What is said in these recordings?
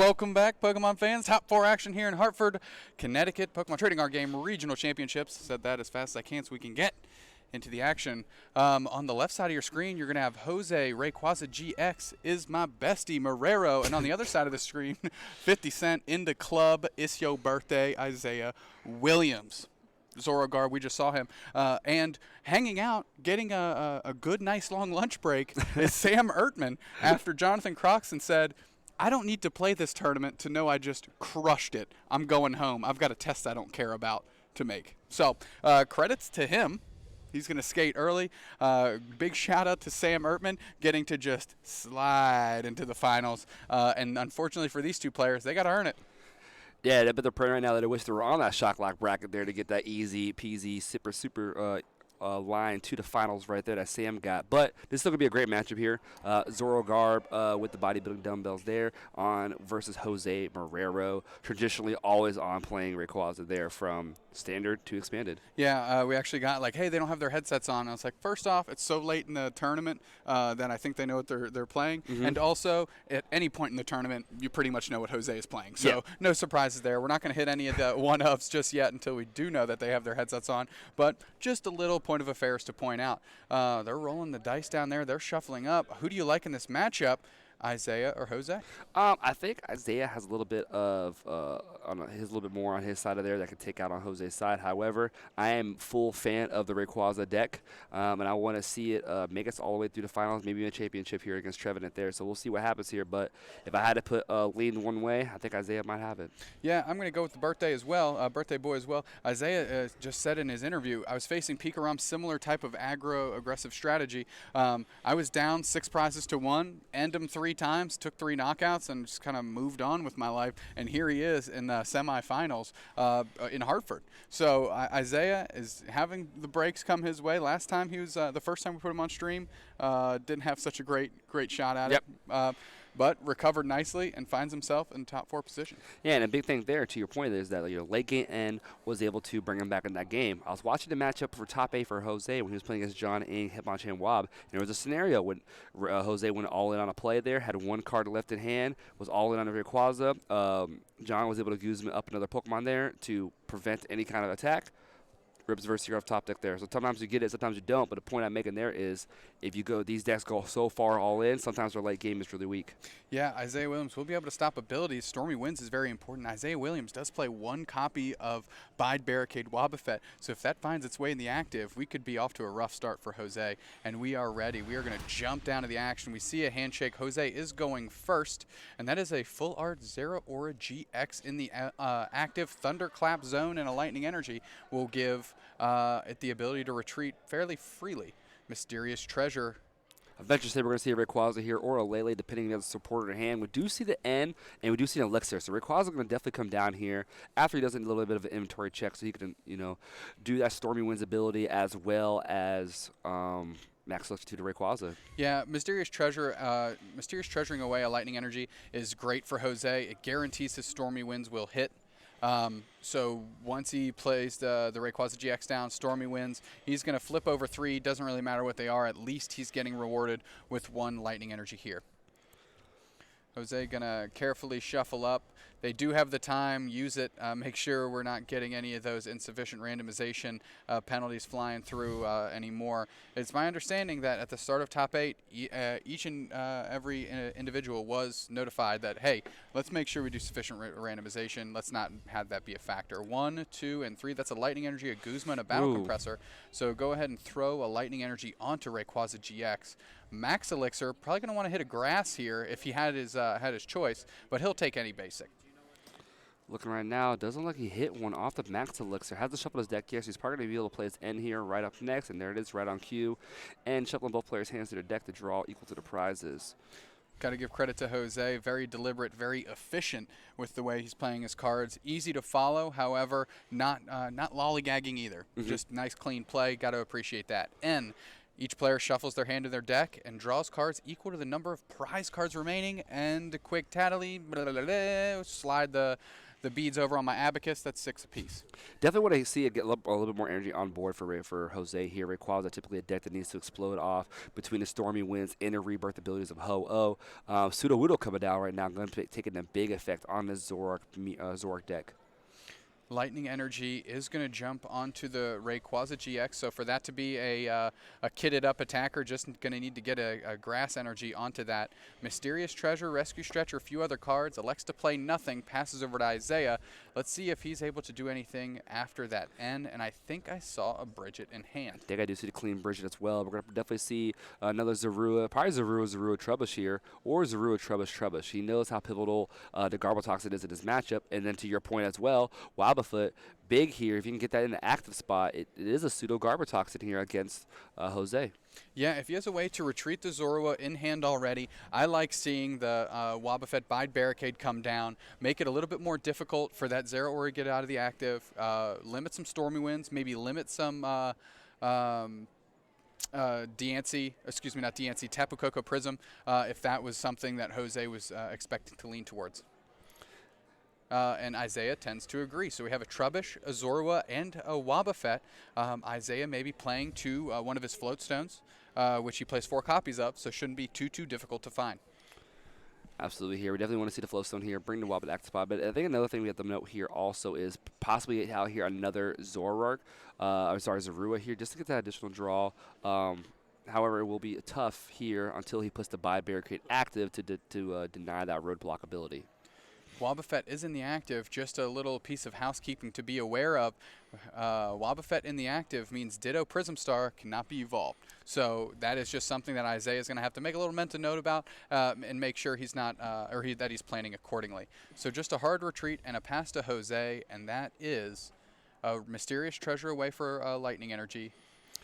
Welcome back, Pokemon fans. Top 4 action here in Hartford, Connecticut. Pokemon Trading Card Game Regional Championships. Said that as fast as I can so we can get into the action. On the left side of your screen, you're going to have Jose Rayquaza GX is my bestie Marrero. And on the other side of the screen, 50 Cent in the club. It's your birthday, Isaiah Williams. Zorogarb, we just saw him. And hanging out, getting a good, nice, long lunch break is Sam Ertman after Jonathan Croxton said, I don't need to play this tournament to know I just crushed it. I'm going home. I've got a test I don't care about to make. So credits to him. He's going to skate early. Big shout out to Sam Ertman getting to just slide into the finals. And unfortunately for these two players, they got to earn it. Yeah, but they're praying right now that they wish they were on that shot lock bracket there to get that easy peasy, super line to the finals right there that Sam got. But this is still going to be a great matchup here. Zorogarb with the bodybuilding dumbbells there on versus Jose Marrero. Traditionally always on playing Rayquaza there from standard to expanded. Yeah, we actually got like, hey, they don't have their headsets on. I was like, first off, it's so late in the tournament that I think they know what they're playing. Mm-hmm. And also, at any point in the tournament, you pretty much know what Jose is playing. So no surprises there. We're not going to hit any of the one-ups just yet until we do know that they have their headsets on. But just a little point of affairs to point out. They're rolling the dice down there. They're shuffling up. Who do you like in this matchup? Isaiah or Jose? I think Isaiah has a little bit of his little bit more on his side of there that can take out on Jose's side. However, I am full fan of the Rayquaza deck, and I want to see it make us all the way through the finals, maybe a championship here against Trevenant there. So we'll see what happens here. But if I had to put a lean one way, I think Isaiah might have it. Yeah, I'm going to go with the birthday as well, birthday boy as well. Isaiah just said in his interview, I was facing Picaram's similar type of aggro-aggressive strategy. I was down 6 prizes to 1, end him 3 times, took 3 knockouts, and just kind of moved on with my life. And here he is in the semifinals in Hartford. So Isaiah is having the breaks come his way. Last time he was the first time we put him on stream, didn't have such a great shot at it. But recovered nicely and finds himself in the top 4 position. Yeah, and a big thing there, to your point, is that late game end was able to bring him back in that game. I was watching the matchup for top 8 for Jose when he was playing against John Ing, Hitmonchan Wob. And there was a scenario when Jose went all in on a play there, had 1 card left in hand, was all in on the Rayquaza. John was able to use him up another Pokemon there to prevent any kind of attack. Ribs versus your off top deck there. So sometimes you get it, sometimes you don't. But the point I'm making there is if you go, these decks go so far all in, sometimes their late game is really weak. Yeah, Isaiah Williams will be able to stop abilities. Stormy Winds is very important. Isaiah Williams does play 1 copy of Bide Barricade Wobbuffet. So if that finds its way in the active, we could be off to a rough start for Jose. And we are ready. We are going to jump down to the action. We see a handshake. Jose is going first. And that is a full art Zeraora GX in the active Thunderclap zone, and a Lightning Energy will give it the ability to retreat fairly freely. Mysterious Treasure. I venture to say we're going to see a Rayquaza here or a Lele, depending on the supporter in hand. We do see the N, and we do see an Elixir. So Rayquaza going to definitely come down here after he does a little bit of an inventory check, so he can, do that Stormy Winds ability as well as Max Elixir to Rayquaza. Yeah, Mysterious Treasuring away a Lightning Energy is great for Jose. It guarantees his Stormy Winds will hit. So once he plays the Rayquaza GX down, Stormy Winds, he's going to flip over 3. Doesn't really matter what they are. At least he's getting rewarded with 1 Lightning Energy here. Jose going to carefully shuffle up. They do have the time. Use it. Make sure we're not getting any of those insufficient randomization penalties flying through anymore. It's my understanding that at the start of top 8, each and every individual was notified that, hey, let's make sure we do sufficient randomization. Let's not have that be a factor. 1, 2, and 3. That's a Lightning Energy, a Guzma, and a Battle Compressor. So go ahead and throw a Lightning Energy onto Rayquaza GX. Max Elixir probably going to want to hit a grass here if he had his choice, but he'll take any basic. Looking right now, doesn't look like he hit one off the Max Elixir. Has to shuffle his deck here, so he's probably going to be able to play his N here right up next, and there it is, right on cue. And shuffling both players' hands to their deck to draw equal to the prizes. Got to give credit to Jose. Very deliberate, very efficient with the way he's playing his cards. Easy to follow, however, not lollygagging either. Just nice, clean play. Got to appreciate that. N. Each player shuffles their hand in their deck and draws cards equal to the number of prize cards remaining. And a quick tally, slide the The beads over on my abacus, that's 6 apiece. Definitely want to see it get a little bit more energy on board for Jose here. Rayquaza, typically a deck that needs to explode off between the Stormy Winds and the rebirth abilities of Ho-Oh. Sudowoodo coming down right now, going to be taking a big effect on the Zoroark deck. Lightning Energy is going to jump onto the Rayquaza GX, so for that to be a kitted up attacker, just going to need to get a Grass Energy onto that. Mysterious Treasure, Rescue Stretcher, a few other cards, elects to play nothing, passes over to Isaiah. Let's see if he's able to do anything after that N, and I think I saw a Bridget in hand. I think I do see the clean Bridget as well. We're going to definitely see another Zorua, probably Zorua Trubbish here, or Zorua Trubbish. He knows how pivotal the Garbotoxin is in this matchup, and then to your point as well, Wobbuffet, big here. If you can get that in the active spot, it is a pseudo Garbotoxin here against Jose. Yeah, if he has a way to retreat the Zorua in hand already, I like seeing the Wobbuffet Bide Barricade come down, make it a little bit more difficult for that Zeraora to get out of the active, limit some Stormy Winds, maybe limit some Tapu Koko Prism, if that was something that Jose was expecting to lean towards. And Isaiah tends to agree. So we have a Trubbish, a Zorua, and a Wobbuffet. Isaiah may be playing to one of his float stones, which he plays 4 copies of, so shouldn't be too difficult to find. Absolutely here. We definitely want to see the Flowstone here, bring the Wobbuffet active spot. But I think another thing we have to note here also is possibly out here another Zorua here, just to get that additional draw. However, it will be tough here until he puts the Bide Barricade active to deny that roadblock ability. Wobbuffet is in the active, just a little piece of housekeeping to be aware of. Wobbuffet in the active means Ditto Prism Star cannot be evolved. So that is just something that Isaiah is going to have to make a little mental note about and make sure he's not, that he's planning accordingly. So just a hard retreat and a pass to Jose, and that is a Mysterious Treasure away for Lightning Energy.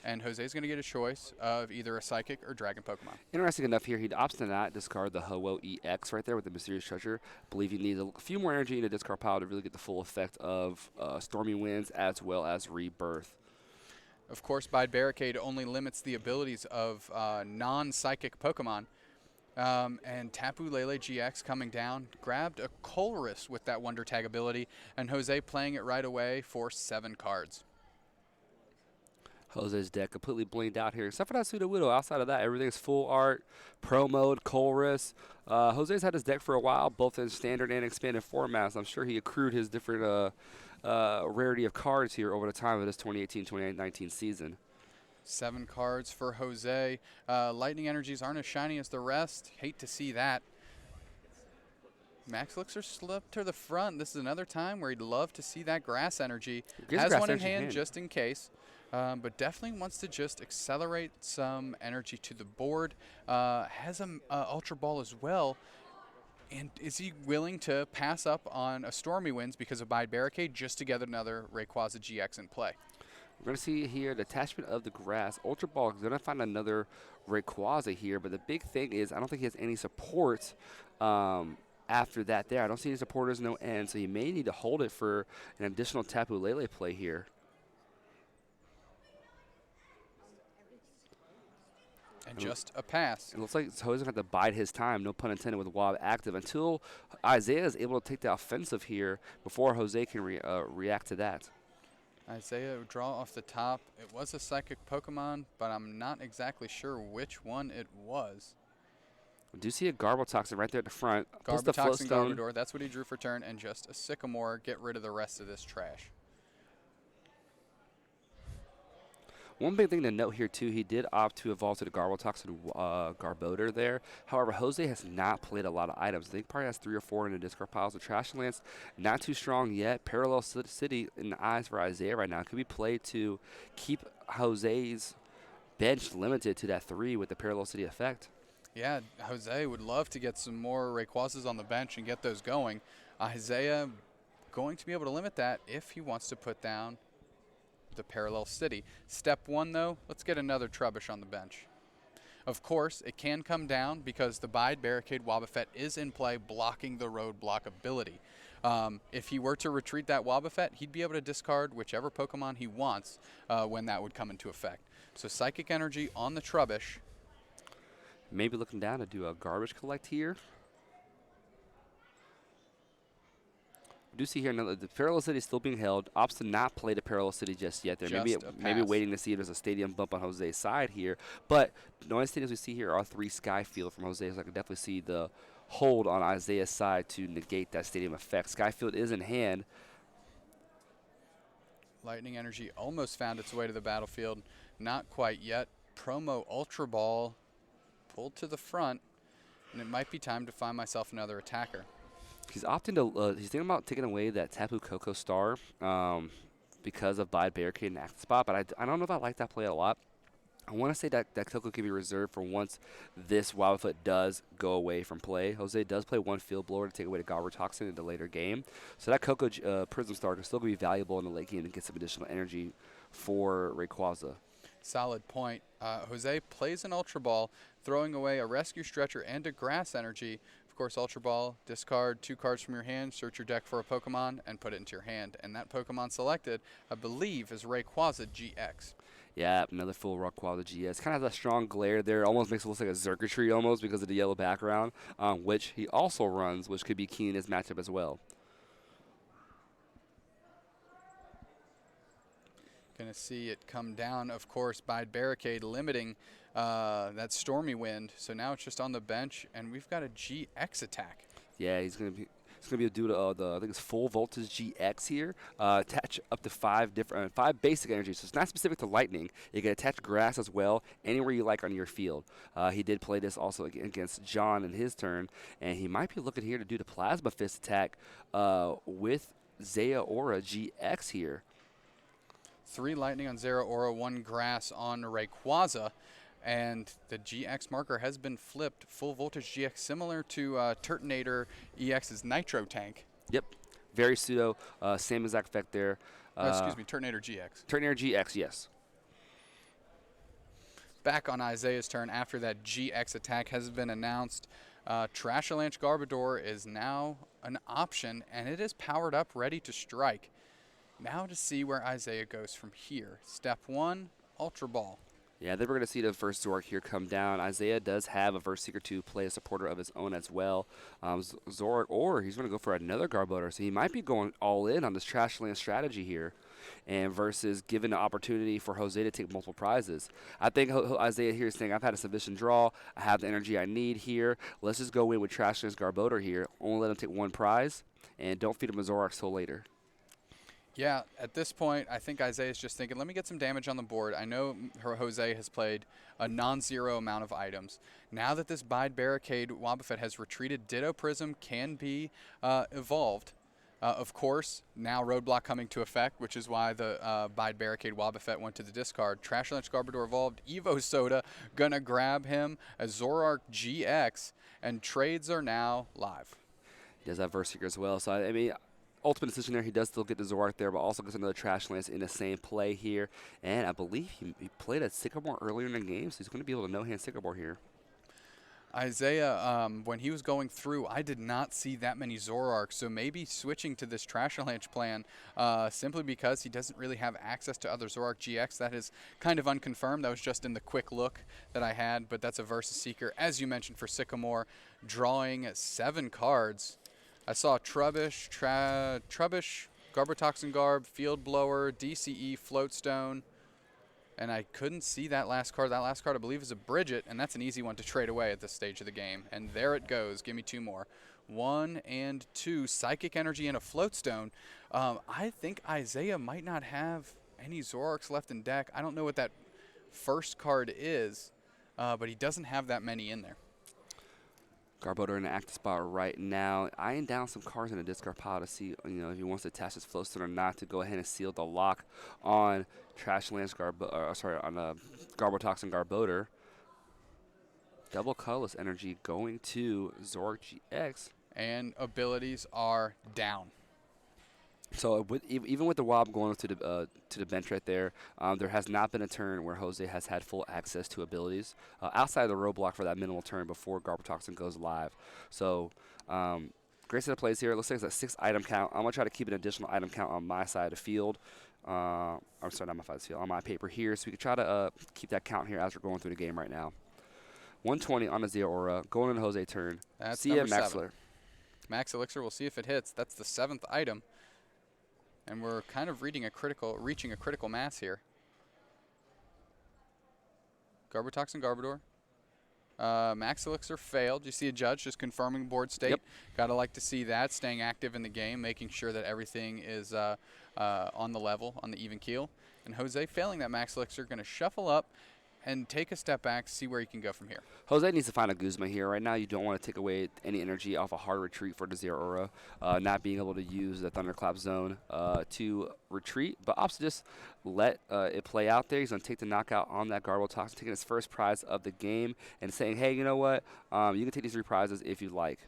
And Jose's going to get a choice of either a Psychic or Dragon Pokemon. Interesting enough here, he opts to not discard the Ho-Oh EX right there with the Mysterious Treasure. I believe he needs a few more energy in the discard pile to really get the full effect of Stormy Winds as well as Rebirth. Of course, Bide Barricade only limits the abilities of non-Psychic Pokemon. And Tapu Lele GX coming down, grabbed a Colress with that Wonder Tag ability, and Jose playing it right away for 7 cards. Jose's deck completely blinged out here, except for that Sudowoodo. Outside of that, everything's full art, pro mode, Colress. Jose's had his deck for a while, both in standard and expanded formats. I'm sure he accrued his different rarity of cards here over the time of this 2018-2019 season. 7 cards for Jose. Lightning Energies aren't as shiny as the rest. Hate to see that. Max Elixir slipped to the front. This is another time where he'd love to see that Grass Energy. Has one in hand just in case. But definitely wants to just accelerate some energy to the board. Has an Ultra Ball as well. And is he willing to pass up on a Stormy Winds because of Bide Barricade just to get another Rayquaza GX in play? We're going to see here the attachment of the Grass. Ultra Ball is going to find another Rayquaza here, but the big thing is I don't think he has any support after that there. I don't see any supporters, no end, so he may need to hold it for an additional Tapu Lele play here. And just a pass. It looks like Jose's going to have to bide his time, no pun intended, with Wob active until Isaiah is able to take the offensive here before Jose can react to that. Isaiah would draw off the top. It was a Psychic Pokemon, but I'm not exactly sure which one it was. We do see a Garbotoxin right there at the front. Garbotoxin, Garbodor, that's what he drew for turn, and just a Sycamore, get rid of the rest of this trash. One big thing to note here, too, he did opt to evolve to the Garbotoxin Garbodor there. However, Jose has not played a lot of items. I think probably has 3 or 4 in the discard piles. The Trash Lance, not too strong yet. Parallel City in the eyes for Isaiah right now. Could be played to keep Jose's bench limited to that 3 with the Parallel City effect. Yeah, Jose would love to get some more Rayquazas on the bench and get those going. Isaiah going to be able to limit that if he wants to put down the Parallel City. Step 1, though, let's get another Trubbish on the bench. Of course, it can come down because the Bide Barricade Wobbuffet is in play, blocking the roadblock ability. If he were to retreat that Wobbuffet, he'd be able to discard whichever Pokemon he wants when that would come into effect. So Psychic Energy on the Trubbish. Maybe looking down to do a Garbage Collect here. We do see here another, the Parallel City is still being held. Opts to not play the Parallel City just yet. They're Just a maybe pass. waiting to see if there's a stadium bump on Jose's side here. But the only stadiums we see here are 3 Skyfield from Jose, so I can definitely see the hold on Isaiah's side to negate that stadium effect. Skyfield is in hand. Lightning Energy almost found its way to the battlefield. Not quite yet. Promo Ultra Ball pulled to the front, and it might be time to find myself another attacker. He's opting to. He's thinking about taking away that Tapu Koko Star because of Bide Barricade and Active Spot, but I don't know if I like that play a lot. I want to say that Koko can be reserved for once this Wildfoot does go away from play. Jose does play 1 Field Blower to take away the Gobber Toxin in the later game. So that Koko Prism Star can still be valuable in the late game and get some additional energy for Rayquaza. Solid point. Jose plays an Ultra Ball, throwing away a Rescue Stretcher and a Grass Energy. Of course, Ultra Ball, discard 2 cards from your hand, search your deck for a Pokemon, and put it into your hand. And that Pokemon selected, I believe, is Rayquaza GX. Yeah, another full Rayquaza GS. Kind of has a strong glare there. Almost makes it look like a circuitry almost because of the yellow background, which he also runs, which could be key in his matchup as well. Going to see it come down, of course, by Barricade, limiting that Stormy Wind. So now it's just on the bench, and we've got a GX attack. Yeah, he's gonna be. It's gonna be a due to the I think it's full voltage GX here. Attach up to 5 different 5 basic energies. So it's not specific to lightning. You can attach grass as well anywhere you like on your field. He did play this also against John in his turn, and he might be looking here to do the Plasma Fist attack with Zaya Aura GX here. 3 lightning on Zeraora, 1 grass on Rayquaza, and the GX marker has been flipped. Full voltage GX, similar to Turtonator EX's Nitro tank. Yep, very pseudo, same exact effect there. Excuse me, Turtonator GX. Turtonator GX, yes. Back on Isaiah's turn after that GX attack has been announced. Trashalanche Garbodor is now an option, and it is powered up, ready to strike. Now to see where Isaiah goes from here. Step 1, Ultra Ball. Yeah, then we're going to see the first Zoroark here come down. Isaiah does have a Verse Seeker to play a supporter of his own as well. Zoroark, or he's going to go for another Garbodor. So he might be going all in on this Trashland strategy here, and versus giving the opportunity for Jose to take multiple prizes. I think Isaiah here is saying, I've had a sufficient draw. I have the energy I need here. Let's just go in with Trashland's Garbodor here. Only let him take 1 prize, and don't feed him a Zoroark till later. Yeah, at this point, I think Isaiah's just thinking, let me get some damage on the board. I know Jose has played a non-zero amount of items. Now that this Bide Barricade Wobbuffet has retreated, Ditto Prism can be evolved. Of course, now Roadblock coming to effect, which is why the Bide Barricade Wobbuffet went to the discard. Trashalanche Garbodor evolved. Evo Soda gonna grab him. A Zoroark GX, and trades are now live. He does have Verse Seeker as well, so I mean, ultimate decision there. He does still get the Zoroark there, but also gets another Trashlands in the same play here. And I believe he played a Sycamore earlier in the game, so he's going to be able to no-hand Sycamore here. Isaiah, when he was going through, I did not see that many Zoroarks, so maybe switching to this Trashalanche plan simply because he doesn't really have access to other Zoroark GX. That is kind of unconfirmed. That was just in the quick look that I had, but that's a Versus Seeker. As you mentioned for Sycamore, drawing 7 cards. I saw Trubbish, Garbotoxin Garb, Field Blower, DCE, Floatstone, and I couldn't see that last card. That last card, I believe, is a Bridget, and that's an easy one to trade away at this stage of the game. And there it goes. Give me 2 more. 1 and 2, Psychic Energy and a Floatstone. I think Isaiah might not have any Zoroarks left in deck. I don't know what that first card is, but he doesn't have that many in there. Garbodor in the active spot right now, eyeing down some cards in the discard pile to see, if he wants to attach his Flowstone or not, to go ahead and seal the lock on Trashlands on Garbotoxin Garbodor. Double colorless energy going to Zoroark GX. And abilities are down. So even with the Wob going to the bench right there, there has not been a turn where Jose has had full access to abilities outside of the roadblock for that minimal turn before Garbotoxin goes live. So great set of plays here. It looks like it's a 6 item count. I'm gonna try to keep an additional item count on my side of the field. I'm sorry, not my side of the field, on my paper here, so we can try to keep that count here as we're going through the game right now. 120 on the Zeraora, going into Jose turn. That's See ya, number 7. Maxler. Max Elixir, we'll see if it hits. That's the 7th item. And we're kind of reaching a critical mass here. Garbotoxin, Garbodor. Max Elixir failed. You see a judge just confirming board state. Yep. Gotta like to see that, staying active in the game, making sure that everything is on the level, on the even keel. And Jose failing that Max Elixir, gonna shuffle up and take a step back, see where he can go from here. Jose needs to find a Guzma here. Right now, you don't want to take away any energy off a hard retreat for the Zeraora. Not being able to use the Thunderclap zone to retreat, but also just let it play out there. He's going to take the knockout on that Garbotoxin, taking his first prize of the game and saying, hey, you know what? You can take these 3 prizes if you like.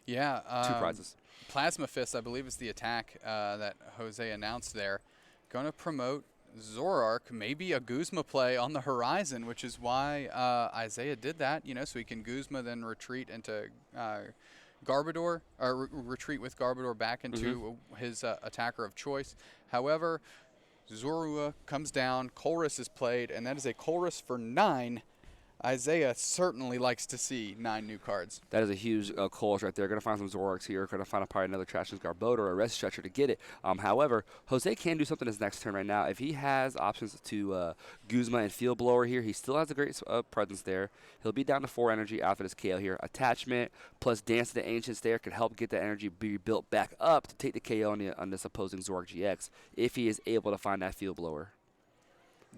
Yeah. 2 prizes. Plasma Fist, I believe, is the attack that Jose announced there. Going to promote Zoroark, maybe a Guzma play on the horizon, which is why Isaiah did that, so he can Guzma then retreat into Garbodor, or retreat with Garbodor back into his attacker of choice. However, Zorua comes down, Colress is played, and that is a Colress for 9. Isaiah certainly likes to see 9 new cards. That is a huge Coles right there. Going to find some Zoroarks here. Going to find probably another Trash's Garbodor or a Rest Stretcher to get it. However, Jose can do something his next turn right now. If he has options to Guzma and Field Blower here, he still has a great presence there. He'll be down to 4 energy after this KO here. Attachment plus Dance to the Ancients there could help get that energy be built back up to take the KO on this opposing Zoroark GX if he is able to find that Field Blower.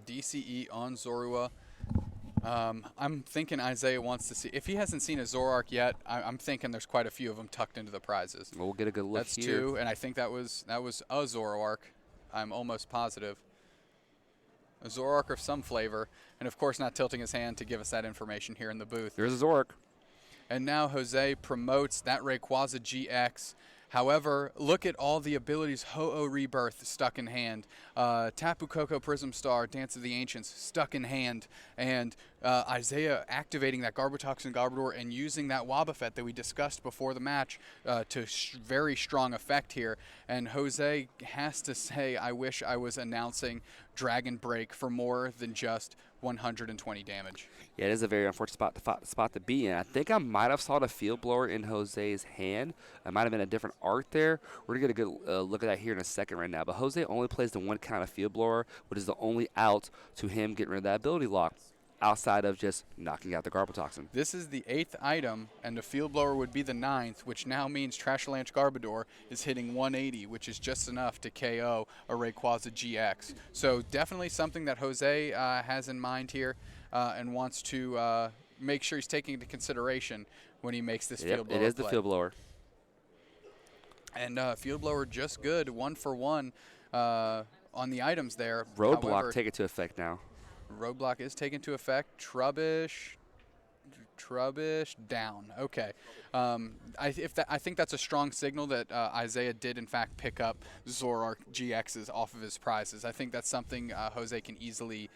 DCE on Zorua. I'm thinking Isaiah wants to see. If he hasn't seen a Zoroark yet, I'm thinking there's quite a few of them tucked into the prizes. We'll get a good look That's here. 2, and I think that was a Zoroark. I'm almost positive. A Zoroark of some flavor, and of course not tilting his hand to give us that information here in the booth. There's a Zoroark. And now Jose promotes that Rayquaza GX. However, look at all the abilities. Ho-Oh Rebirth stuck in hand. Tapu Koko Prism Star, Dance of the Ancients stuck in hand. And Isaiah activating that Garbotoxin Garbodor and using that Wobbuffet that we discussed before the match to very strong effect here. And Jose has to say, I wish I was announcing Dragon Break for more than just 120 damage. Yeah, it is a very unfortunate spot to be in. I think I might have saw the Field Blower in Jose's hand. It might have been a different art there. We're going to get a good look at that here in a second right now. But Jose only plays the 1 count of Field Blower, which is the only out to him getting rid of that ability lock, outside of just knocking out the Garbotoxin. This is the 8th item, and the Field Blower would be the 9th, which now means Trashalanche Garbodor is hitting 180, which is just enough to KO a Rayquaza GX. So definitely something that Jose has in mind here and wants to make sure he's taking into consideration when he makes this Field Blower It is play. the Field Blower. And Field Blower just good, 1 for 1 on the items there. Roadblock, However, take it to effect now. Roadblock is taken to effect. Trubbish down. Okay. I think that's a strong signal that Isaiah did, in fact, pick up Zoroark GXs off of his prizes. I think that's something Jose can easily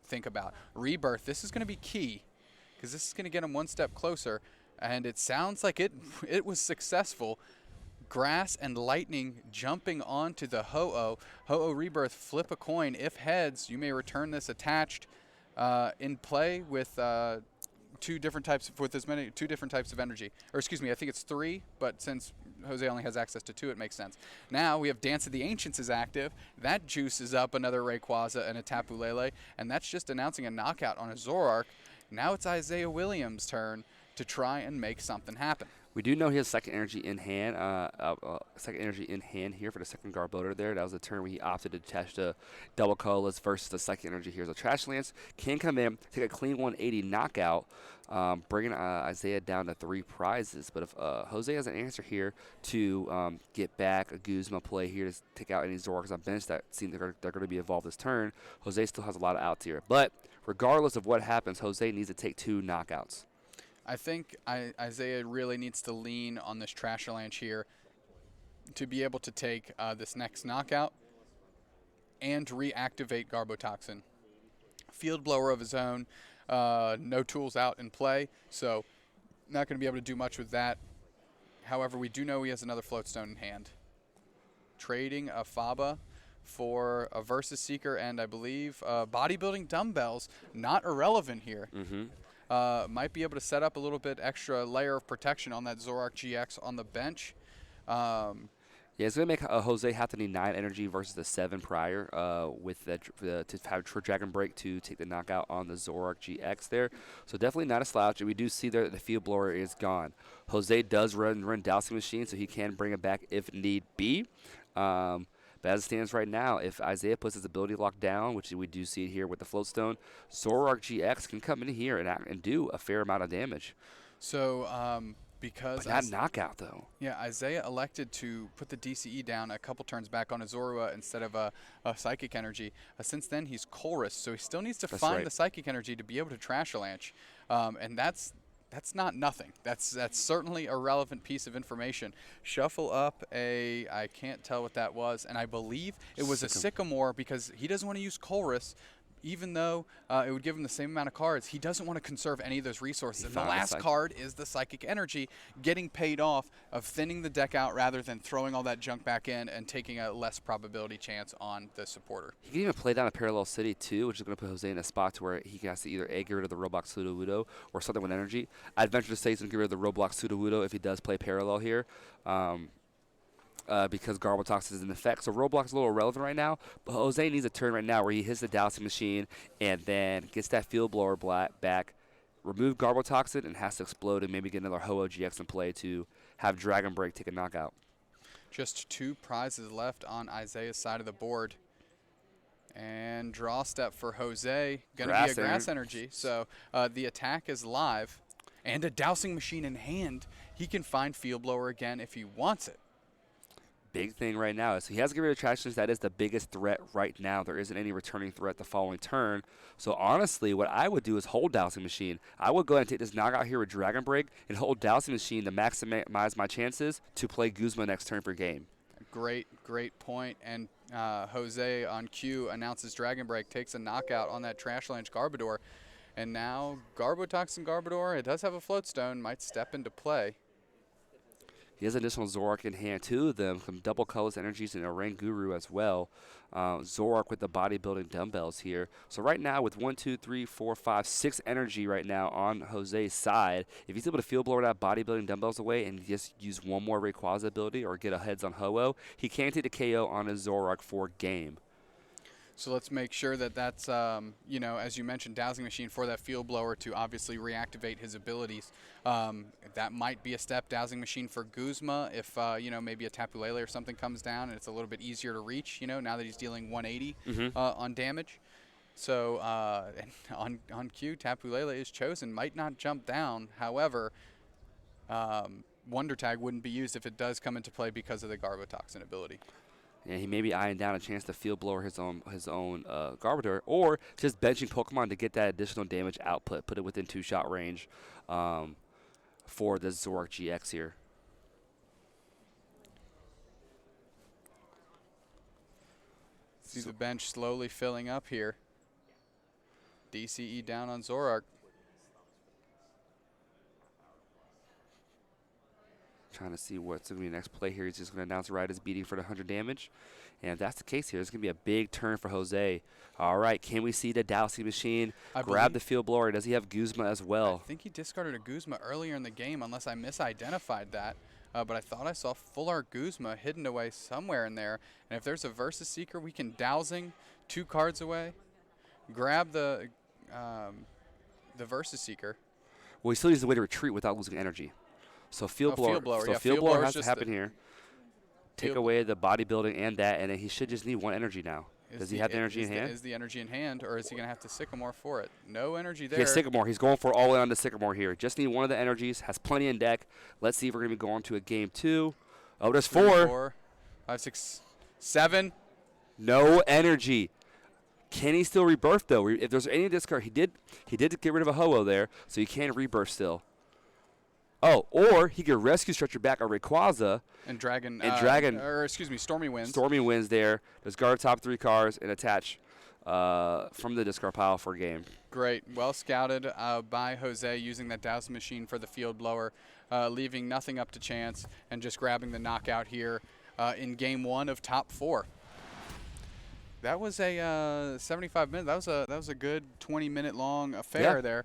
think about. Rebirth, this is going to be key because this is going to get him 1 step closer, and it sounds like it was successful. Grass and Lightning jumping onto the Ho-Oh. Ho-Oh Rebirth, flip a coin. If heads, you may return this attached in play with 2 different types of energy. Or excuse me, I think it's 3, but since Jose only has access to 2, it makes sense. Now we have Dance of the Ancients is active. That juices up another Rayquaza and a Tapu Lele, and that's just announcing a knockout on a Zoroark. Now it's Isaiah Williams' turn to try and make something happen. We do know he has second energy in hand. Here for the second Garbodor there. That was the turn where he opted to attach the double colorless versus the second energy here. So Trashlance can come in, take a clean 180 knockout, bringing Isaiah down to 3 prizes. But if Jose has an answer here to get back a Guzma play here to take out any Zoroarks on bench that seem they're going to be involved this turn, Jose still has a lot of outs here. But regardless of what happens, Jose needs to take 2 knockouts. I think Isaiah really needs to lean on this Trashalanche here to be able to take this next knockout and reactivate Garbotoxin. Field Blower of his own, no tools out in play, so not going to be able to do much with that. However, we do know he has another Floatstone in hand. Trading a Faba for a Versus Seeker and I believe bodybuilding dumbbells, not irrelevant here. might be able to set up a little bit extra layer of protection on that Zoroark GX on the bench. Yeah, it's going to make Jose have to need 9 energy versus the 7 prior with to have Dragon Break to take the knockout on the Zoroark GX there. So definitely not a slouch. And we do see there that the Field Blower is gone. Jose does run Dowsing Machine, so he can bring it back if need be. But as it stands right now, if Isaiah puts his ability lock down, which we do see here with the Floatstone, Zoroark GX can come in here and do a fair amount of damage. So because But not knockout, though. Yeah, Isaiah elected to put the DCE down a couple turns back on a Zorua instead of a Psychic Energy. Since then, he's Chorus, so he still needs to find the Psychic Energy to be able to Trash Lanche. And that's not nothing. That's certainly a relevant piece of information. Shuffle up I can't tell what that was, and I believe it was a Sycamore because he doesn't want to use Chorus. Even though it would give him the same amount of cards, he doesn't want to conserve any of those resources. And the last card is the Psychic Energy, getting paid off of thinning the deck out rather than throwing all that junk back in and taking a less probability chance on the supporter. He can even play down a Parallel City, too, which is going to put Jose in a spot to where he has to either get rid of the Roblox Sudowoodo or something with energy. I'd venture to say he's going to get rid of the Roblox Sudowoodo if he does play Parallel here. Because Garbotox is in effect. So Roblox is a little irrelevant right now, but Jose needs a turn right now where he hits the Dowsing Machine and then gets that Field Blower back, remove Garbotoxin, and has to explode and maybe get another Ho-Oh GX in play to have Dragon Break take a knockout. Just 2 prizes left on Isaiah's side of the board. And draw step for Jose. Going to be a Grass Energy. So the attack is live. And a Dowsing Machine in hand. He can find Field Blower again if he wants it. Big thing right now is he has to get rid of Trash Lanche. That is the biggest threat right now. There isn't any returning threat the following turn. So honestly, what I would do is hold Dowsing Machine. I would go ahead and take this knockout here with Dragon Break and hold Dowsing Machine to maximize my chances to play Guzma next turn for game. Great point. And Jose on cue announces Dragon Break, takes a knockout on that Trash Lanche Garbodor. And now Garbotoxin Garbodor, it does have a Floatstone, might step into play. He has additional Zoroark in hand. 2 of them, some double colors energies, and a Ranguru as well. Zoroark with the bodybuilding dumbbells here. So right now with 1, 2, 3, 4, 5, 6 energy right now on Jose's side, if he's able to Field Blower that bodybuilding dumbbells away and just use one more Rayquaza ability or get a heads on Ho-Oh, he can take the KO on his Zoroark for game. So let's make sure that that's, as you mentioned, Dowsing Machine for that Field Blower to obviously reactivate his abilities. That might be a step. Dowsing Machine for Guzma if, maybe a Tapu Lele or something comes down and it's a little bit easier to reach, now that he's dealing 180 on damage. So on cue, Tapu Lele is chosen. Might not jump down. However, Wonder Tag wouldn't be used if it does come into play because of the Garbotoxin ability. And he may be eyeing down a chance to Field Blower his own Garbodor, or just benching Pokemon to get that additional damage output, put it within 2-shot range for the Zoroark GX here. See the bench slowly filling up here. DCE down on Zoroark. Trying to see what's going to be the next play here. He's just going to announce Ride is beating for the 100 damage. And if that's the case here, it's going to be a big turn for Jose. All right, can we see the Dowsing Machine grab the Field Blower? Does he have Guzma as well? I think he discarded a Guzma earlier in the game, unless I misidentified that. But I thought I saw Full Art Guzma hidden away somewhere in there. And if there's a Versus Seeker, we can Dowsing 2 cards away, grab the Versus Seeker. Well, he still needs a way to retreat without losing energy. So Field Blower has to happen here. Take away the bodybuilding and then he should just need 1 energy now. Does he have the energy in hand? Is the energy in hand, or is he going to have to Sycamore for it? No energy there. Yeah, Sycamore. He's going for all in on the Sycamore here. Just need 1 of the energies. Has plenty in deck. Let's see if we're going to be going to a game 2. Oh, there's 4. 4, 5, 6, 7. No energy. Can he still rebirth, though? If there's any discard, he did get rid of a Ho-Oh there, so he can rebirth still. Oh, or he could Rescue Stretcher back a Rayquaza. Stormy Winds. Stormy Winds there. Discard top 3 cards and attach from the discard pile for a game. Great. Well scouted by Jose using that Dowsing Machine for the Field Blower, leaving nothing up to chance and just grabbing the knockout here in game 1 of top 4. That was a 75 minute. That was a good 20-minute long Yeah. affair there.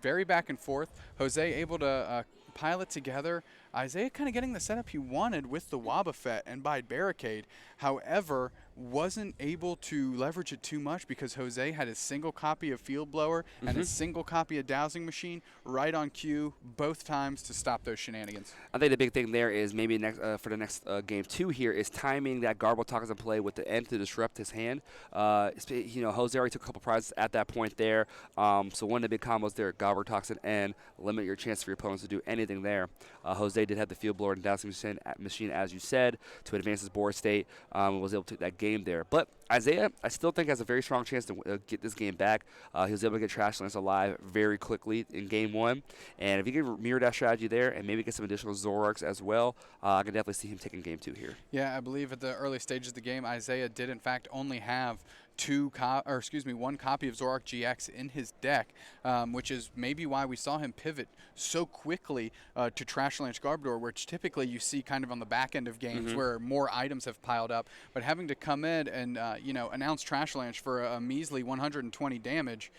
Very back and forth. Jose able to pile it together. Isaiah kind of getting the setup he wanted with the Wobbuffet and by barricade. However, wasn't able to leverage it too much because Jose had his single copy of Field Blower and his single copy of Dowsing Machine right on cue both times to stop those shenanigans. I think the big thing there is maybe next for the next game two here is timing that Garble Toxin play with the end to disrupt his hand. Jose already took a couple prizes at that point there. So one of the big combos there, Garble Toxin and limit your chance for your opponents to do anything there. Jose did have the Field Blower and Dowsing Machine, as you said, to advance his board state. Was able to take that game there. But Isaiah, I still think has a very strong chance to get this game back. He was able to get Trash Lance alive very quickly in game one. And if he can mirror that strategy there and maybe get some additional Zoroarks as well, I can definitely see him taking game two here. Yeah, I believe at the early stages of the game, Isaiah did in fact only have one copy of Zoroark GX in his deck, which is maybe why we saw him pivot so quickly to Trash Lance Garbodor, which typically you see kind of on the back end of games where more items have piled up. But having to come in and announce Trash Lance for a measly 120 damage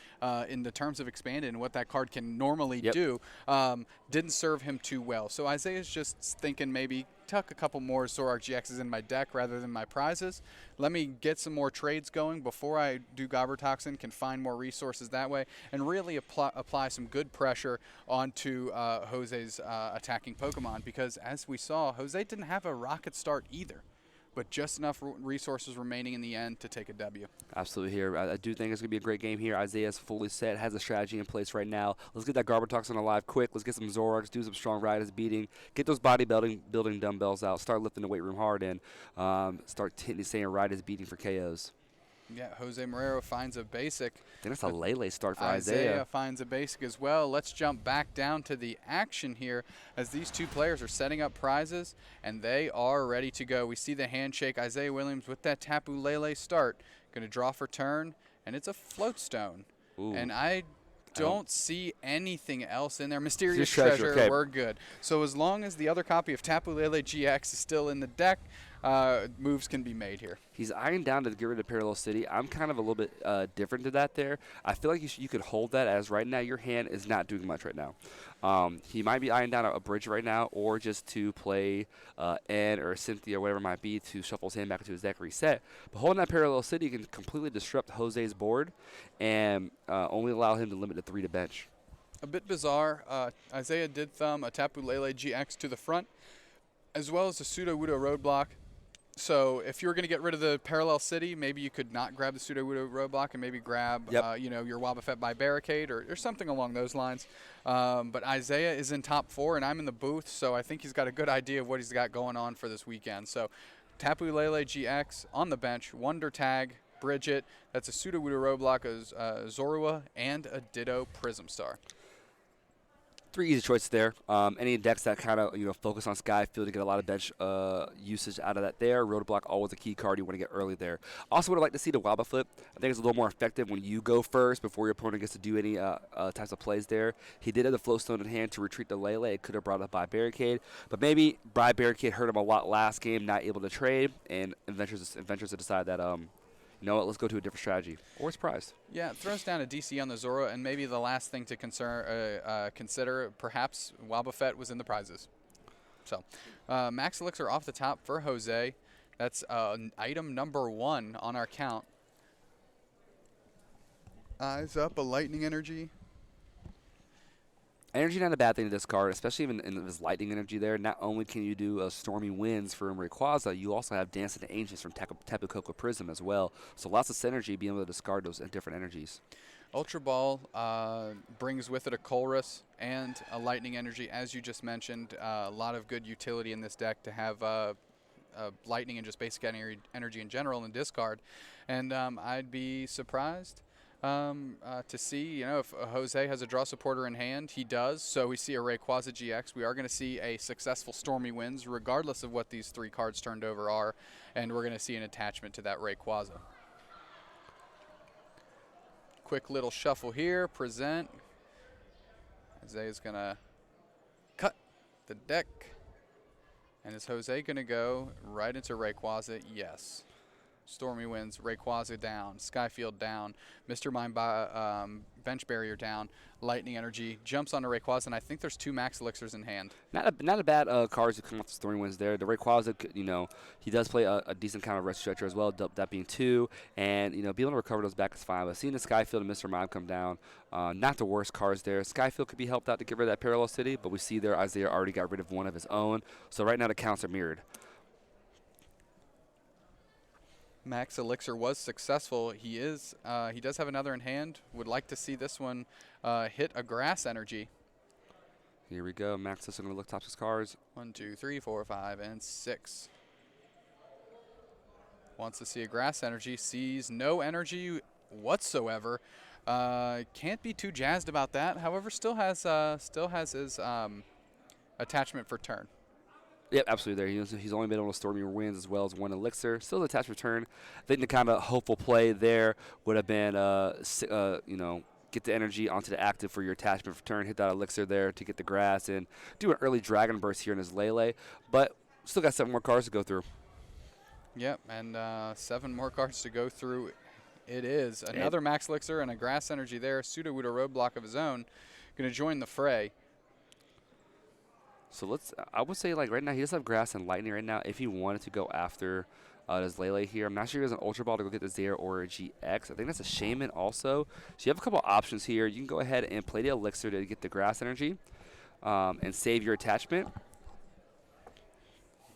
in the terms of expanded and what that card can normally do didn't serve him too well. So Isaiah's just thinking maybe tuck a couple more Zoroark GXs in my deck rather than my prizes. Let me get some more trades going before I do Toxin, can find more resources that way, and really apply some good pressure onto Jose's attacking Pokemon, because as we saw, Jose didn't have a rocket start either, but just enough resources remaining in the end to take a W. Absolutely here. I do think it's going to be a great game here. Isaiah's fully set, has a strategy in place right now. Let's get that Toxin alive quick. Let's get some Zoroarks, do some strong riders beating, get those building dumbbells out, start lifting the weight room hard, and start saying riders beating for KOs. Yeah, Jose Marrero finds a basic. I think that's a Lele start for Isaiah finds a basic as well. Let's jump back down to the action here as these two players are setting up prizes, and they are ready to go. We see the handshake. Isaiah Williams with that Tapu Lele start. Going to draw for turn, and it's a Float Stone. Ooh. And I don't see anything else in there. Mysterious Treasure, okay. We're good. So as long as the other copy of Tapu Lele GX is still in the deck, moves can be made here. He's eyeing down to get rid of Parallel City. I'm kind of a little bit different to that there. I feel like you could hold that, as right now your hand is not doing much right now. He might be eyeing down a bridge right now, or just to play Ed or Cynthia or whatever it might be to shuffle his hand back into his deck reset. But holding that Parallel City can completely disrupt Jose's board and only allow him to limit to 3 to bench. A bit bizarre. Isaiah did thumb a Tapu Lele GX to the front, as well as a Sudowoodo Roadblock. So if you were going to get rid of the Parallel City, maybe you could not grab the Sudowoodo Roadblock and maybe grab your Wobbuffet by Barricade or something along those lines. But Isaiah is in top 4, and I'm in the booth, so I think he's got a good idea of what he's got going on for this weekend. So Tapu Lele GX on the bench, Wonder Tag, Bridget, that's a Sudowoodo Roadblock, a Zorua, and a Ditto Prism Star. 3 easy choices there. Any decks that kind of focus on Skyfield to get a lot of bench usage out of that there. Roadblock, always a key card you want to get early there. Also would like to see the Wobbuffet. I think it's a little more effective when you go first before your opponent gets to do any types of plays there. He did have the Flow Stone in hand to retreat the Lele. It could have brought up by Barricade, but maybe by Barricade hurt him a lot last game, not able to trade, and Adventures to decide that you know what, let's go to a different strategy. Or it's prized. Yeah, it throws down a DC on the Zora, and maybe the last thing to consider, perhaps Wobbuffet was in the prizes. So, Max Elixir off the top for Jose. That's item number 1 on our count. Eyes up, a Lightning Energy. Energy not a bad thing to discard, especially even in this lightning energy there. Not only can you do Stormy Winds from Rayquaza, you also have Dance of the Ancients from Tapu Koko Prism as well. So lots of synergy being able to discard those different energies. Ultra Ball brings with it a Colress and a Lightning Energy, as you just mentioned. A lot of good utility in this deck to have Lightning and just basic energy in general in discard. And I'd be surprised to see, if Jose has a draw supporter in hand. He does, so we see a Rayquaza GX. We are going to see a successful Stormy Winds, regardless of what these 3 cards turned over are, and we're going to see an attachment to that Rayquaza. Quick little shuffle here, present. Jose's going to cut the deck, and is Jose going to go right into Rayquaza? Yes. Stormy Winds, Rayquaza down, Skyfield down, Mr. Mime bench barrier down, Lightning Energy jumps onto Rayquaza, and I think there's 2 Max Elixirs in hand. Not a bad cards to come off the Stormy Winds there. The Rayquaza, he does play a decent kind of rest stretcher as well, that being 2, and being able to recover those back is fine. But seeing the Skyfield and Mr. Mime come down, not the worst cards there. Skyfield could be helped out to get rid of that Parallel City, but we see there Isaiah already got rid of one of his own. So right now the counts are mirrored. Max Elixir was successful. He does have another in hand. Would like to see this one hit a Grass Energy. Here we go. Max is going to look top his cards. 1, 2, 3, 4, 5, and 6. Wants to see a Grass Energy. Sees no energy whatsoever. Can't be too jazzed about that. However, still has his attachment for turn. Yep, absolutely there. He's only been able to Stormy Winds as well as 1 Elixir. Still the attached return. I think the kind of hopeful play there would have been, get the energy onto the active for your attachment return, hit that Elixir there to get the grass, and do an early Dragon Burst here in his Lele. But still got 7 more cards to go through. Yep, and 7 more cards to go through. It is another Max Elixir and a Grass Energy there. Sudowoodo roadblock of his own. Going to join the fray. So I would say like right now he does have Grass and Lightning right now. If he wanted to go after his Lele here, I'm not sure he has an Ultra Ball to go get the Zare or a GX. I think that's a Shaman also. So you have a couple options here. You can go ahead and play the Elixir to get the Grass Energy and save your attachment.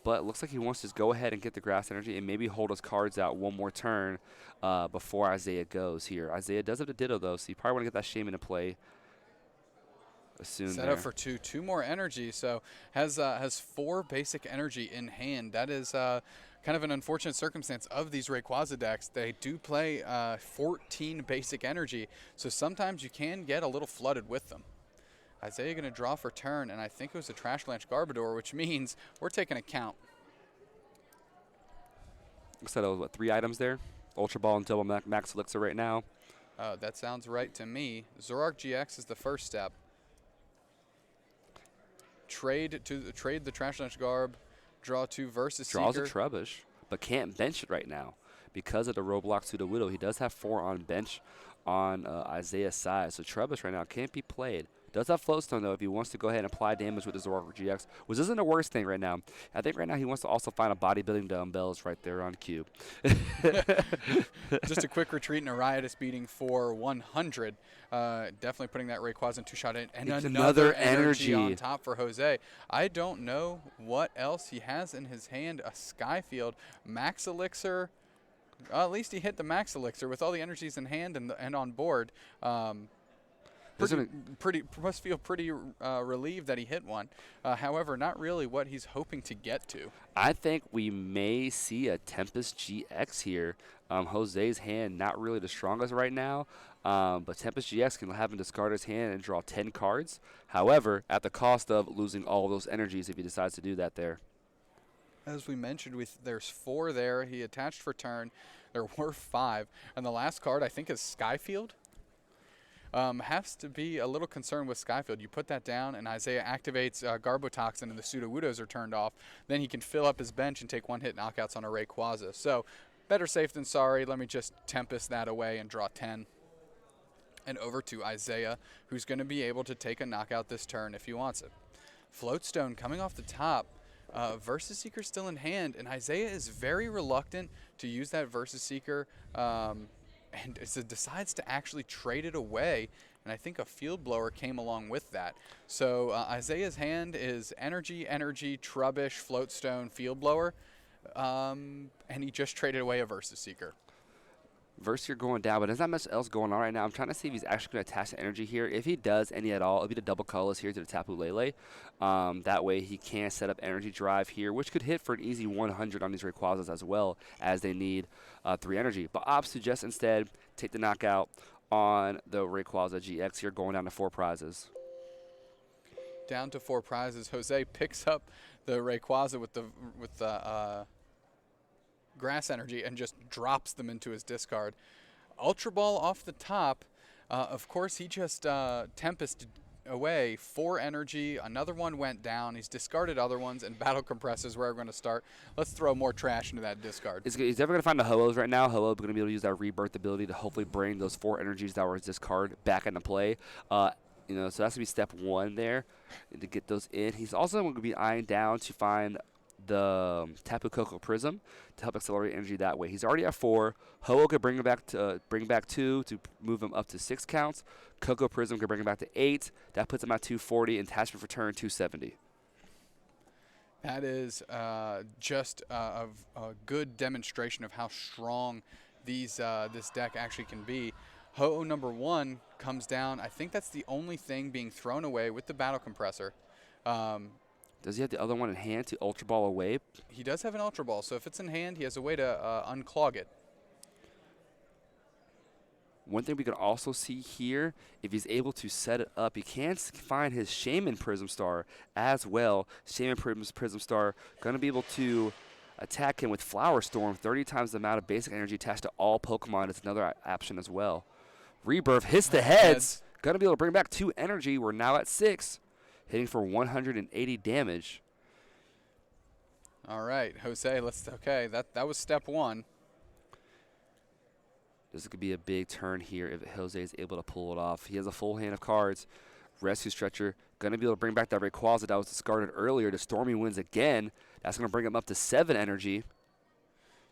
But it looks like he wants to just go ahead and get the Grass Energy and maybe hold his cards out one more turn before Isaiah goes here. Isaiah does have the Ditto though, so you probably want to get that Shaman to play. Set up for 2 more energy, so has 4 basic energy in hand. That is kind of an unfortunate circumstance of these Rayquaza decks. They do play 14 basic energy, so sometimes you can get a little flooded with them. Isaiah going to draw for turn, and I think it was a Trashlanch Garbodor, which means we're taking a count. Looks like that was, what, 3 items there? Ultra Ball and double Max Elixir right now. That sounds right to me. Zoroark GX is the first step. Trade the Trashlanch Garb, draw 2 versus Draws Seeker. a Trubbish, but can't bench it right now because of the Roblox Sudowoodo. He does have 4 on bench on Isaiah's side, so Trubbish right now can't be played. Does have Floatstone though if he wants to go ahead and apply damage with the Zoroark GX, which isn't the worst thing right now. I think right now he wants to also find a bodybuilding dumbbells right there on cue. Just a quick retreat and a riotous beating for 100. Definitely putting that Rayquaza in 2-shot in. And it's another energy on top for Jose. I don't know what else he has in his hand. A Skyfield, Max Elixir. At least he hit the Max Elixir with all the energies in hand and on board. Must feel pretty relieved that he hit one. However, not really what he's hoping to get to. I think we may see a Tempest GX here. Jose's hand not really the strongest right now, but Tempest GX can have him discard his hand and draw 10 cards. However, at the cost of losing all those energies if he decides to do that there. As we mentioned, there's 4 there. He attached for turn. There were 5. And the last card, I think, is Skyfield. Has to be a little concerned with Skyfield. You put that down, and Isaiah activates Garbotoxin, and the Sudowoodos are turned off. Then he can fill up his bench and take 1-hit knockouts on a Rayquaza. So, better safe than sorry. Let me just Tempest that away and draw 10. And over to Isaiah, who's going to be able to take a knockout this turn if he wants it. Floatstone coming off the top. Versus Seeker still in hand, and Isaiah is very reluctant to use that Versus Seeker. And it decides to actually trade it away, and I think a Field Blower came along with that. So Isaiah's hand is Energy, Trubbish, Floatstone, Field Blower, and he just traded away a Versus Seeker. Versus going down, but there's not much else going on right now. I'm trying to see if he's actually going to attach the energy here. If he does any at all, it'll be the double colors here to the Tapu Lele. That way he can set up energy drive here, which could hit for an easy 100 on these Rayquazas as well, as they need 3 energy. But opts to just instead take the knockout on the Rayquaza GX here, going down to 4 prizes. Down to 4 prizes. Jose picks up the Rayquaza with the Grass Energy and just drops them into his discard. Ultra Ball off the top. Of course, he just Tempest away 4 energy. Another one went down. He's discarded other ones, and Battle Compress is where we're going to start. Let's throw more trash into that discard. He's never going to find the Ho-Ohs right now. Ho-Oh going to be able to use that rebirth ability to hopefully bring those 4 energies that were his discard back into play. So that's going to be step 1 there to get those in. He's also going to be eyeing down to find the Tapu Koko Prism to help accelerate energy that way. He's already at 4. Ho-Oh could bring back 2 to move him up to 6 counts. Koko Prism could bring him back to 8. That puts him at 240. Attachment for turn 270. That is just a good demonstration of how strong this deck actually can be. Ho-Oh number 1 comes down. I think that's the only thing being thrown away with the Battle Compressor. Does he have the other one in hand to Ultra Ball away? He does have an Ultra Ball, so if it's in hand, he has a way to unclog it. One thing we can also see here, if he's able to set it up, he can find his Shaman Prism Star as well. Shaman Prism Star going to be able to attack him with Flower Storm, 30 times the amount of basic energy attached to all Pokemon. It's another option as well. Rebirth hits the heads. Going to be able to bring back 2 energy. We're now at 6. Hitting for 180 damage. All right, Jose, okay, that was step 1. This could be a big turn here if Jose is able to pull it off. He has a full hand of cards. Rescue Stretcher, going to be able to bring back that Rayquaza that was discarded earlier to Stormy Winds again. That's going to bring him up to 7 energy.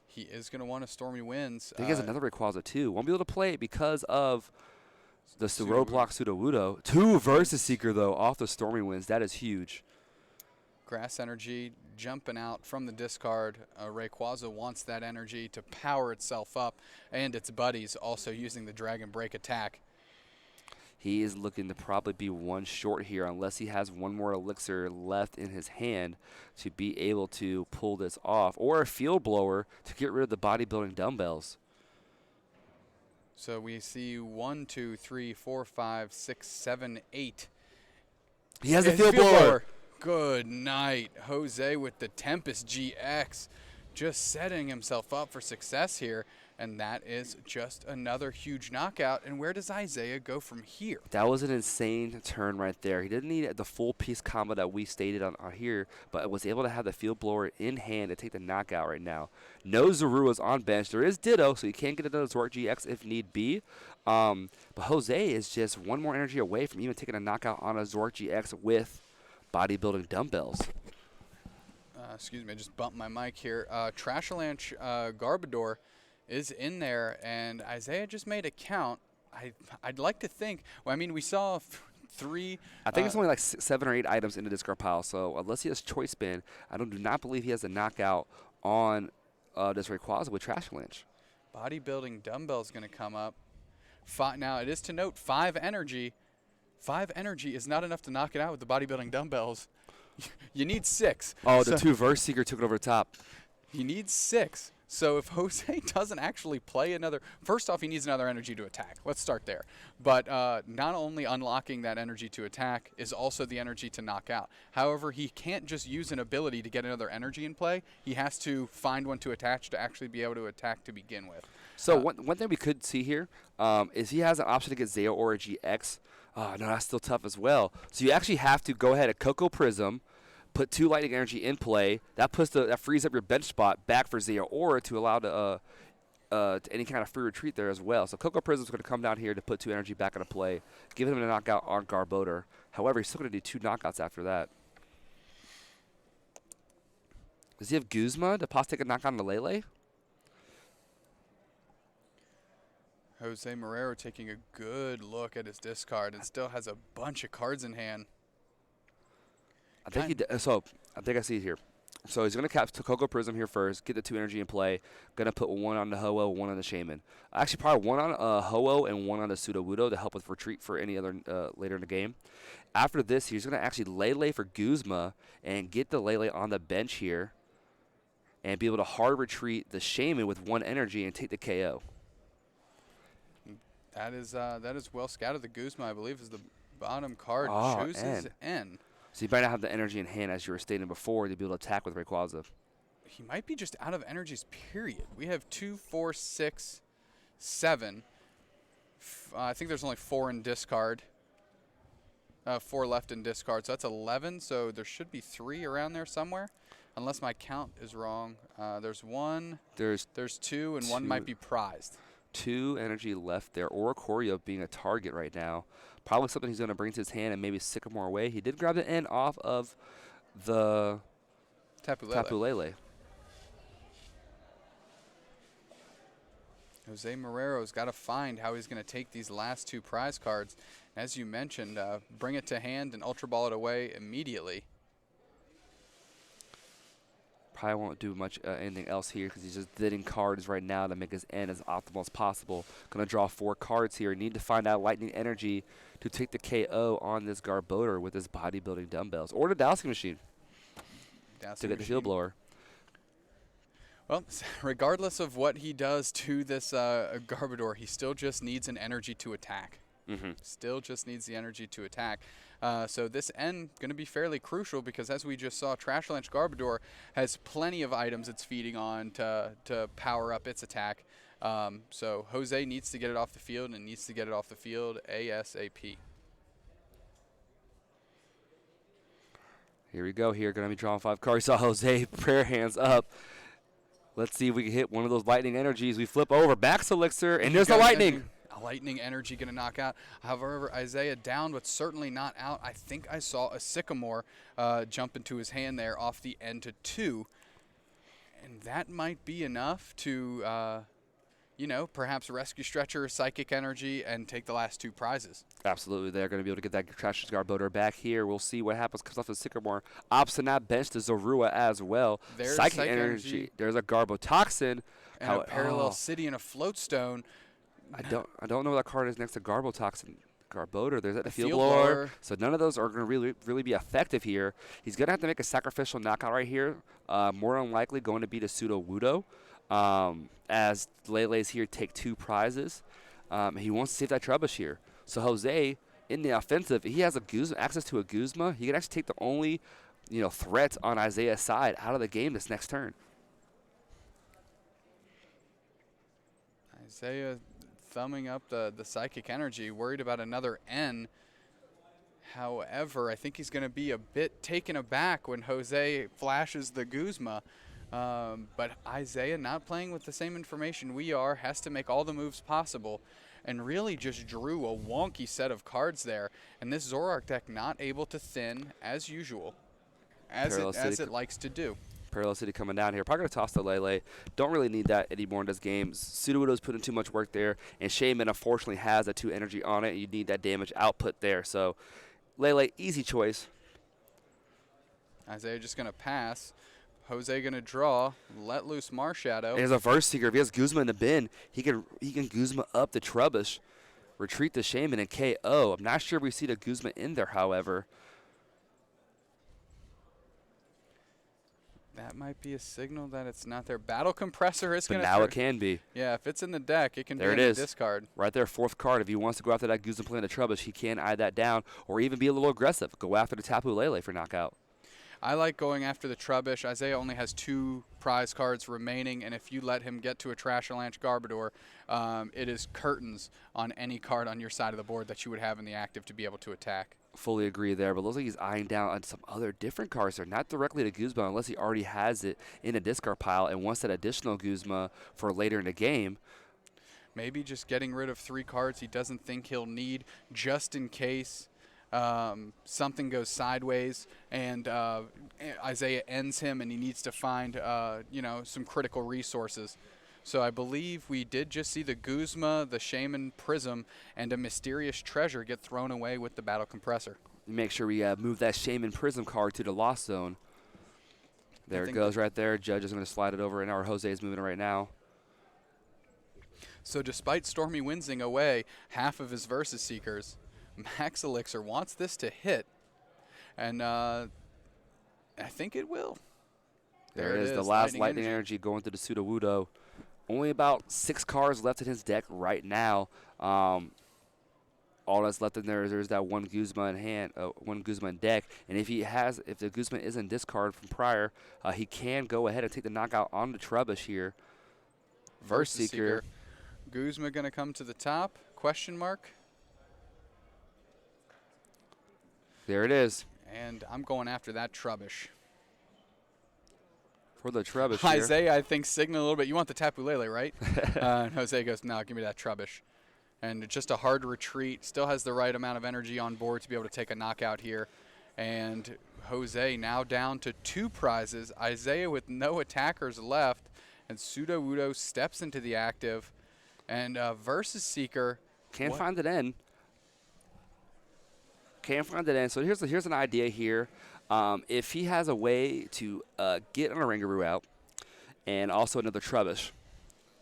He is going to want a Stormy Winds. I think he has another Rayquaza too. Won't be able to play it because of the Roadblock Sudowoodo. 2 Versus Seeker, though, off the Stormy Winds. That is huge. Grass Energy jumping out from the discard. Rayquaza wants that energy to power itself up, and its buddies also using the Dragon Break attack. He is looking to probably be 1 short here unless he has 1 more elixir left in his hand to be able to pull this off, or a Field Blower to get rid of the bodybuilding dumbbells. So we see 1, 2, 3, 4, 5, 6, 7, 8. He has a Field Blower. Good night, Jose with the Tempest GX, just setting himself up for success here. And that is just another huge knockout. And where does Isaiah go from here? That was an insane turn right there. He didn't need the full piece combo that we stated on here, but was able to have the Field Blower in hand to take the knockout right now. No Zoruas on bench. There is Ditto, so you can get another Zoroark GX if need be. But Jose is just 1 more energy away from even taking a knockout on a Zoroark GX with bodybuilding dumbbells. Excuse me, I just bumped my mic here. Trashalanche Garbodor is in there, and Isaiah just made a count. I'd like to think, well, I mean, we saw 3. I think it's only like 7 or 8 items in the discard pile, so unless he has Choice Spin, I do not believe he has a knockout on this Rayquaza with Trashalanche. Bodybuilding Dumbbell's going to come up. Now, it is to note 5 energy. 5 energy is not enough to knock it out with the Bodybuilding Dumbbells. You need 6. Oh, the 2 Verse Seeker took it over the top. He needs 6. So if Jose doesn't actually play another, first off, he needs another energy to attack. Let's start there. But not only unlocking that energy to attack is also the energy to knock out. However, he can't just use an ability to get another energy in play. He has to find one to attach to actually be able to attack to begin with. So one thing we could see here is he has an option to get Zeo or a GX. Oh, no, that's still tough as well. So you actually have to go ahead and Koko Prism, put 2 lightning energy in play. That frees up your bench spot back for Zeo Aura to allow to any kind of free retreat there as well. So Koko Prism is going to come down here to put 2 energy back into play, giving him a knockout on Garbodor. However, he's still going to do 2 knockouts after that. Does he have Guzma to possibly take a knockout on the Lele? Jose Marrero taking a good look at his discard and still has a bunch of cards in hand. I think I see it here. So he's going to cap Koko Prism here first, get the 2 energy in play. Going to put 1 on the Ho-Oh, 1 on the Shaman. Actually, probably 1 on Ho-Oh and 1 on the Sudowoodo to help with retreat for any other later in the game. After this, he's going to actually Lele for Guzma and get the Lele on the bench here and be able to hard retreat the Shaman with 1 energy and take the KO. That is well scouted. The Guzma, I believe, is the bottom card. Chooses N. So you might not have the energy in hand, as you were stating before, to be able to attack with Rayquaza. He might be just out of energies, period. We have 2, 4, 6, 7. I think there's only 4 in discard. 4 left in discard, so that's 11. So there should be 3 around there somewhere, unless my count is wrong. There's 1, There's there's 2, and 1 might be prized. 2 energy left there. Oricorio being a target right now. Probably something he's going to bring to his hand and maybe Sycamore away. He did grab the end off of the Tapu Lele. Tapu Lele. Jose Marrero's got to find how he's going to take these last 2 prize cards. As you mentioned, bring it to hand and Ultra Ball it away immediately. Probably won't do much anything else here because he's just bidding cards right now to make his end as optimal as possible. Going to draw 4 cards here. Need to find out Lightning Energy to take the KO on this Garbodor with his bodybuilding dumbbells. Or the dowsing machine to get the field blower. Well, regardless of what he does to this Garbodor, he still just needs an energy to attack. Still just needs the energy to attack. So this end going to be fairly crucial because, as we just saw, Trashalanche Garbodor has plenty of items it's feeding on to power up its attack. So Jose needs to get it off the field and needs to get it off the field ASAP. Here we go. Here, going to be drawing 5 cards. Saw Jose prayer hands up. Let's see if we can hit one of those lightning energies. We flip over. Max Elixir, and there's the lightning. A lightning energy going to knock out. However, Isaiah down, but certainly not out. I think I saw a Sycamore jump into his hand there off the end to 2. And that might be enough to, perhaps rescue Stretcher, Psychic Energy, and take the last 2 prizes. Absolutely. They're going to be able to get that Trashalanche Garbodor back here. We'll see what happens. Comes off the Sycamore. Obstinate bench to Zorua as well. There's Psychic Energy. There's a Garbotoxin. And a Parallel City and a Floatstone. I don't know what that card is next to Garbotoxin. Garbodor, there's the field blower. So none of those are going to really be effective here. He's going to have to make a sacrificial knockout right here. More than likely going to be the Pseudo Wudo. As Lele's here take 2 prizes. He wants to save that Trubbish here. So Jose, in the offensive, he has access to a Guzma. He can actually take the only threat on Isaiah's side out of the game this next turn. Isaiah thumbing up the Psychic Energy, worried about another N. However, I think he's going to be a bit taken aback when Jose flashes the Guzma. But Isaiah, not playing with the same information we are, has to make all the moves possible and really just drew a wonky set of cards there. And this Zoroark deck not able to thin as usual, as it likes to do. Parallel City coming down here. Probably going to toss the Lele. Don't really need that anymore in this game. Sudowoodo's putting too much work there, and Shaman unfortunately has a 2 energy on it. You need that damage output there. So Lele, easy choice. Isaiah just going to pass. Jose going to draw, let loose Marshadow. There's a Verse Seeker. If he has Guzma in the bin, he can Guzma up the Trubbish, retreat the Shaman, and KO. I'm not sure if we see the Guzma in there, however. That might be a signal that it's not there. Battle Compressor is going to. But now it can be. Yeah, if it's in the deck, it can there be it in is. the discard. Right there, 4th card. If he wants to go after that Guzma playing the Trubbish, he can eye that down, or even be a little aggressive. Go after the Tapu Lele for knockout. I like going after the Trubbish. Isaiah only has 2 prize cards remaining, and if you let him get to a Trashalanche Garbodor, it is curtains on any card on your side of the board that you would have in the active to be able to attack. Fully agree there, but looks like he's eyeing down on some other different cards there, not directly to Guzma unless he already has it in a discard pile and wants that additional Guzma for later in the game. Maybe just getting rid of 3 cards he doesn't think he'll need just in case something goes sideways and Isaiah ends him and he needs to find some critical resources. So I believe we did just see the Guzma, the Shaman Prism, and a Mysterious Treasure get thrown away with the Battle Compressor. Make sure we move that Shaman Prism card to the Lost Zone. There it goes right there. Judge is going to slide it over, and our Jose is moving it right now. So despite Stormy Windsing away half of his Versus Seekers, Max Elixir wants this to hit, and I think it will. There it is, the last Lightning Energy going to the Sudowoodo. Only about 6 cards left in his deck right now. All that's left in there is there's that 1 Guzma in hand, 1 Guzma in deck. And if the Guzma is in discard from prior, he can go ahead and take the knockout on the Trubbish here. Versus Seeker. Guzma going to come to the top? Question mark. There it is. And I'm going after that Trubbish. For the Trubbish here. Isaiah, I think, signaled a little bit. You want the Tapu Lele, right? And Jose goes, no, give me that Trubbish. And just a hard retreat. Still has the right amount of energy on board to be able to take a knockout here. And Jose now down to 2 prizes. Isaiah with no attackers left. And Sudowoodo steps into the active. And Versus Seeker. Can't find it in. Can't find it in. So here's an idea here. If he has a way to get an Oranguru out and also another Trubbish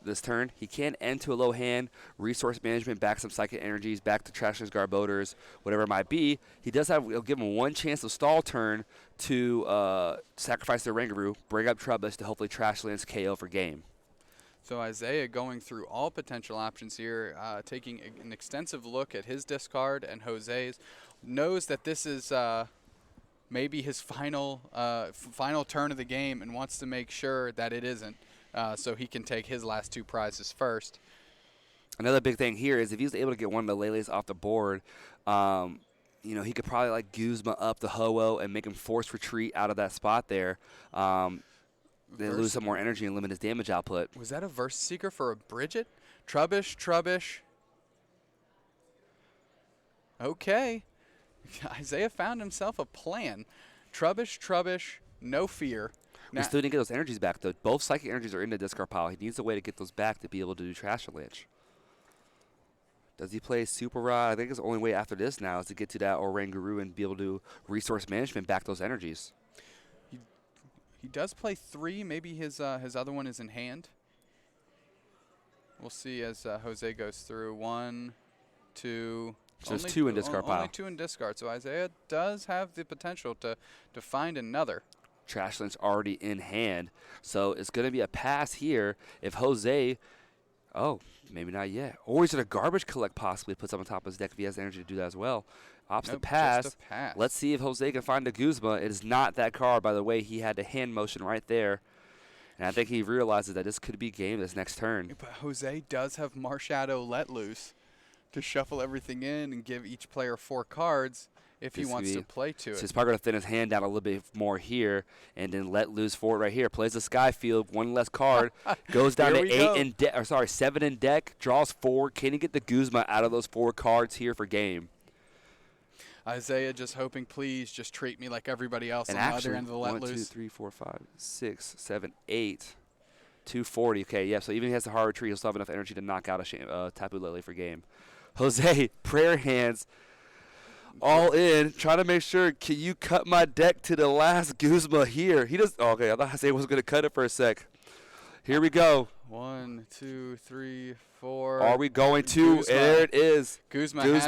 this turn, he can end to a low hand, resource management, back some Psychic Energies, back to Trashlands, Garbodors, whatever it might be. He does have, it'll give him one chance of stall turn to sacrifice the Oranguru, bring up Trubbish to hopefully Trashlands KO for game. So Isaiah going through all potential options here, taking an extensive look at his discard and Jose's, knows that this is maybe his final turn of the game and wants to make sure that it isn't, so he can take his last 2 prizes first. Another big thing here is if he's able to get one of the Leles off the board, you know, he could probably like Guzma up the Ho-Oh and make him force retreat out of that spot there. Then lose some more energy and limit his damage output. Was that a Versus Seeker for a Bridget? Trubbish. Okay. Isaiah found himself a plan. Trubbish, no fear. We still didn't get those energies back, though. Both Psychic Energies are in the discard pile. He needs a way to get those back to be able to do Trashlands. Does he play Super Rod? I think his only way after this now is to get to that Oranguru and be able to resource management back those energies. He does play 3. Maybe his other one is in hand. We'll see as Jose goes through. 1, 2. So there's 2 in discard pile. Only 2 in discard. So Isaiah does have the potential to find another. Trashlands already in hand. So it's going to be a pass here if Jose, oh, maybe not yet. Or he's going to Garbage Collect possibly, puts up on top of his deck if he has energy to do that as well. Opts to pass. Just a pass. Let's see if Jose can find a Guzma. It is not that card, by the way. He had the hand motion right there. And I think he realizes that this could be game this next turn. But Jose does have Marshadow Let Loose to shuffle everything in and give each player 4 cards if he wants to play to it. So he's probably going to thin his hand down a little bit more here and then let loose for it right here. Plays the Skyfield, 1 less card, goes down to 7 in deck, draws 4. Can he get the Guzma out of those 4 cards here for game? Isaiah just hoping, please just treat me like everybody else and on actually, the other end of the Let 1, Loose. 2, 3, 4, 5, 6, 7, 8. 240. Okay, yeah, so even if he has a hard retreat, he'll still have enough energy to knock out a Tapu Lele for game. Jose, prayer hands, all in, trying to make sure, can you cut my deck to the last Guzma here? He does. Oh, okay, I thought Jose was going to cut it for a sec. Here we go. 1, 2, 3, 4. Are we going to? Guzma. There it is. Guzma has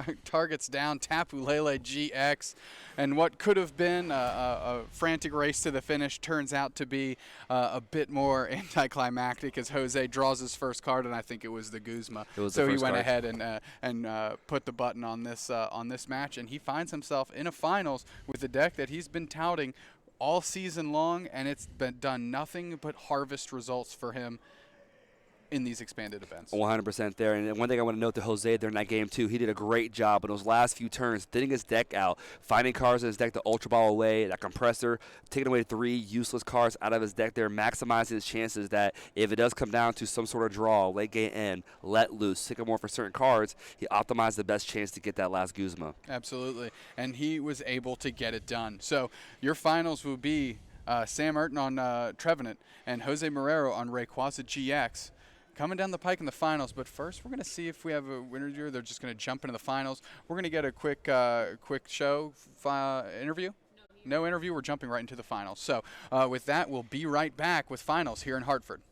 it, targets down Tapu Lele GX. And what could have been a frantic race to the finish turns out to be a bit more anticlimactic as Jose draws his first card, and I think it was the Guzma. So he went ahead and put the button on this match, and he finds himself in a finals with a deck that he's been touting all season long, and it's been done nothing but harvest results for him in these expanded events. 100% there. And one thing I want to note to Jose during that game, too, he did a great job in those last few turns, thinning his deck out, finding cards in his deck to Ultra Ball away, that compressor, taking away 3 useless cards out of his deck there, maximizing his chances that if it does come down to some sort of draw, late game end, let loose, Sycamore for certain cards, he optimized the best chance to get that last Guzma. Absolutely. And he was able to get it done. So your finals will be Sam Urton on Trevenant and Jose Marrero on Rayquaza GX. Coming down the pike in the finals, but first we're going to see if we have a winner here. They're just going to jump into the finals. We're going to get a quick show interview. No interview. We're jumping right into the finals. So with that, we'll be right back with finals here in Hartford.